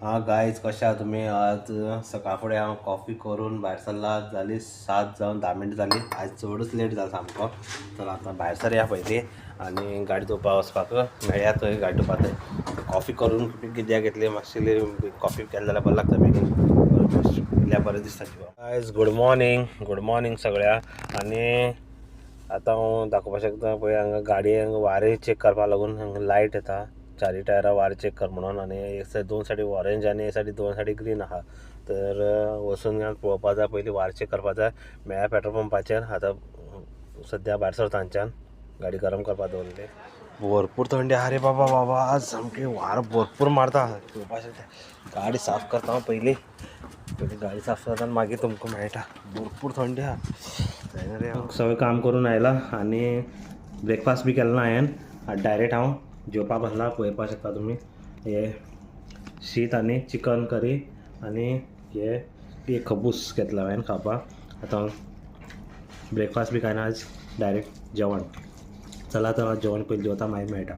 हा गाईज, कशा आहात तुम्ही? आज सकाळफुडें हांव कॉफी करून भायर सरला. झाली 7:10 झाली. आज चडच लेट जाला सामको. तर आता भायर सरुया पयलीं आनी गाडी धुवपाक वचपाक मेळया थंय गाडी धुवपाक. कॉफी करून कित्याक घेतली मातशी कॉफी केली जाल्यार बरें लागता बेगीन, पिल्यार बरें दिसता जिवाक. गायज गुड मॉर्निंग सगळ्यांक. आनी आतां हांव दाखोवपाक शकता पळय, हांगा गाडयेक वारें चॅक करपाक लागून हांगा लायट येता. चारी टायरां वारें चॅक कर म्हणून. आनी एक सायड दोन सायडी ऑरेंज आनी एक सायडी दोन सायडी ग्रीन आहा. तर वचून पळोवपाक जाय, पयलीं वारें चॅक करपाक जाय. मेळ्ळ्या पेट्रोल पंपाचेर. आतां सद्या भायर सरता हांगच्यान, गाडी गरम करपाक दवरलेली. भरपूर थंडी आहा रे बाबा. आज सामकें वारो भरपूर मारता. पळोवपाक शकता. गाडी साफ करता हांव पयलीं गाडी साफ करता आनी मागीर तुमकां मेळटा. भरपूर थंडी आहा. जायना रे, हांव सगळें काम करून आयला आनी ब्रेकफास्ट बी केलो ना हांवें. डायरेक्ट हांव जेवपाक बसला. पळोवपाक शकता तुमी, हे शीत आनी चिकन करी आनी हे एक खबूस घेतला हांवें खावपाक. आतां ब्रेकफास्ट बी कांय ना आज, डायरेक्ट जेवण. चला तर जेवण पयलीं जेवता, मागीर मेळटा.